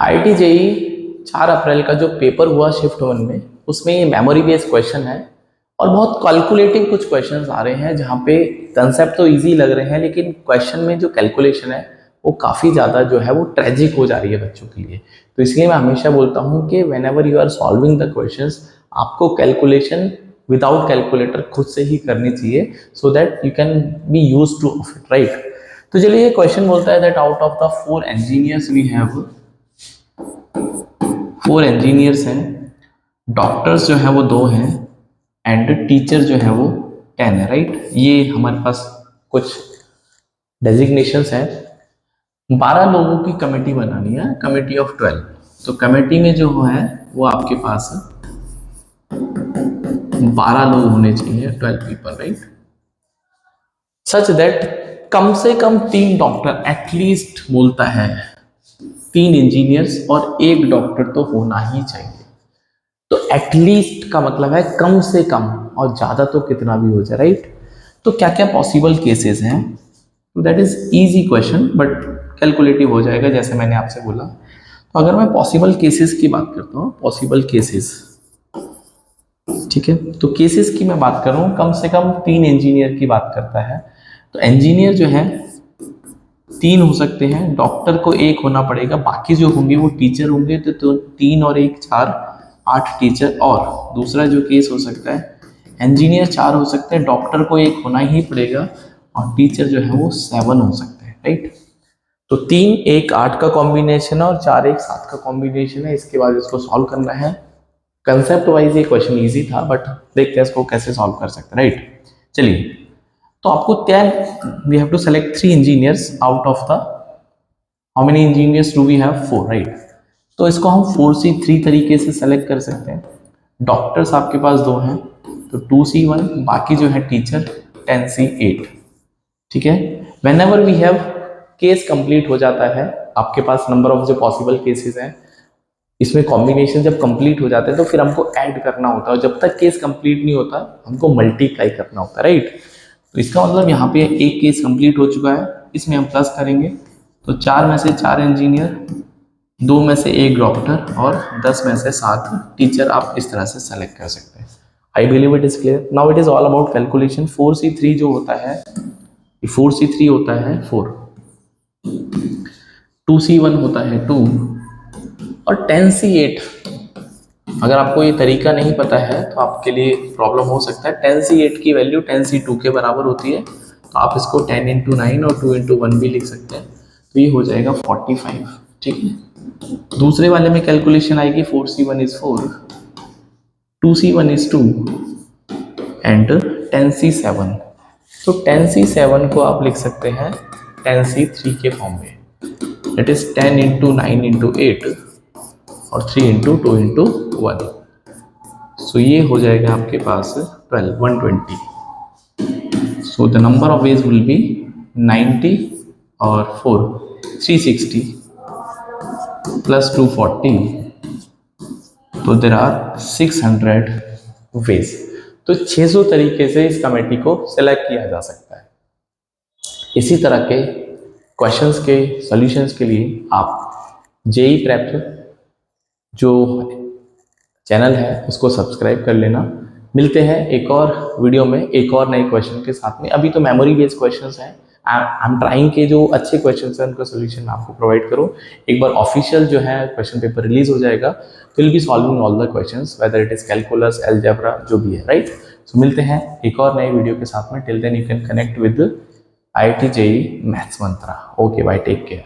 IIT JEE 4 अप्रैल का जो paper हुआ शिफ्ट 1 में, उसमें ये मेमोरी बेस्ड क्वेश्चन है और बहुत कैलकुलेटिव कुछ क्वेश्चंस आ रहे हैं जहाँ पे कंसेप्ट तो इजी लग रहे हैं लेकिन क्वेश्चन में जो कैलकुलेशन है वो काफ़ी ज़्यादा जो है वो ट्रेजिक हो जा रही है बच्चों के लिए। तो इसलिए मैं हमेशा बोलता हूँ कि whenever you are solving the questions, आपको कैलकुलेशन विदाउट कैलकुलेटर खुद से ही करनी चाहिए, so that you can be use to of it, right. तो चलिए ये क्वेश्चन बोलता है that out of the 4 engineers we have, 4 engineers हैं, डॉक्टर्स जो है वो 2 हैं एंड टीचर जो है वो 10 है, राइट। ये हमारे पास कुछ डेजिग्नेशंस हैं। 12 लोगों की कमेटी बनानी है, कमेटी ऑफ 12। तो कमेटी में जो है वो आपके पास 12 लोग होने चाहिए, 12 people, right. Such that come से कम 3 डॉक्टर एटलीस्ट बोलता है, 3 इंजीनियर्स और 1 डॉक्टर तो होना ही चाहिए। तो एटलीस्ट का मतलब है कम से कम, और ज्यादा तो कितना भी हो जाए, राइट। तो क्या क्या पॉसिबल केसेस हैं, that is easy question but calculative हो जाएगा जैसे मैंने आपसे बोला। तो अगर मैं पॉसिबल केसेस की बात करता हूँ, पॉसिबल केसेस, ठीक है, तो केसेस की मैं बात करूँ, कम से कम 3 इंजीनियर की बात करता है। तो इंजीनियर जो है 3 हो सकते हैं, डॉक्टर को 1 होना पड़ेगा, बाकी जो होंगे वो टीचर होंगे। तो 3 और 1 4, 8 टीचर। और दूसरा जो केस हो सकता है, इंजीनियर 4 हो सकते हैं, डॉक्टर को 1 होना ही पड़ेगा और टीचर जो है वो 7 हो सकते हैं, राइट। तो 3 1 8 का कॉम्बिनेशन है और 4 1 7 का कॉम्बिनेशन है। इसके बाद इसको सॉल्व करना है। कंसेप्ट वाइज ये क्वेश्चन इजी था बट देखते हैं इसको कैसे सॉल्व कर सकते हैं, राइट। चलिए, तो आपको 10, we have to select 3 engineers out of the, how many engineers do we have, 4, right. तो इसको हम 4C3 तरीके से सेलेक्ट कर सकते हैं। डॉक्टर्स आपके पास 2 हैं तो 2C1, बाकी जो है टीचर 10C8, ठीक है। Whenever we have, case complete हो जाता है आपके पास, नंबर ऑफ जो पॉसिबल केसेस हैं इसमें कॉम्बिनेशन जब कंप्लीट हो जाते हैं तो फिर हमको ऐड करना होता है, और जब तक केस कंप्लीट नहीं होता हमको मल्टीप्लाई करना होता है, राइट। तो इसका मतलब यहाँ पे एक केस कंप्लीट हो चुका है, इसमें हम प्लस करेंगे। तो 4 में से 4 इंजीनियर, 2 में से 1 डॉक्टर और 10 में से 7 टीचर, आप इस तरह से सेलेक्ट कर सकते हैं। I believe it is clear. Now it is all about calculation. 4C3 जो होता है, 4C3 होता है 4, 2C1 होता है 2 और 10C8। अगर आपको ये तरीका नहीं पता है तो आपके लिए प्रॉब्लम हो सकता है। 10C8 की वैल्यू 10C2 के बराबर होती है, तो आप इसको 10 × 9 और 2 × 1 भी लिख सकते हैं। तो ये हो जाएगा 45, ठीक है। दूसरे वाले में कैलकुलेशन आएगी, 4C1 is 4, 2C1 is 2 and 10C7। तो 10C7 को आप लिख सकते हैं 10C3 के फॉर्म में, दैट इज 10 × 9 × 8 और 3 × 2 × 1। सो ये हो जाएगा आपके पास 12, 120। So the number of ways will be 90 और 4 360 प्लस 240, तो देर आर 600 वेज। तो 600 तरीके से इस कमेटी को सेलेक्ट किया जा सकता है। इसी तरह के क्वेश्चंस के सॉल्यूशंस के लिए आप जेई प्रेप जो चैनल है उसको सब्सक्राइब कर लेना। मिलते हैं एक और वीडियो में एक और नए क्वेश्चन के साथ में। अभी तो मेमोरी बेस्ड क्वेश्चंस हैं, आई एम ट्राइंग के जो अच्छे क्वेश्चंस हैं उनका सोल्यूशन आपको प्रोवाइड करूं। एक बार ऑफिशियल जो है क्वेश्चन पेपर रिलीज हो जाएगा तो will be solving all the questions, whether it is calculus, algebra, जो भी है, राइट। सो मिलते हैं एक और नए वीडियो के साथ में। Till then you can connect with IIT JEE Maths Mantra. Okay bye, take care.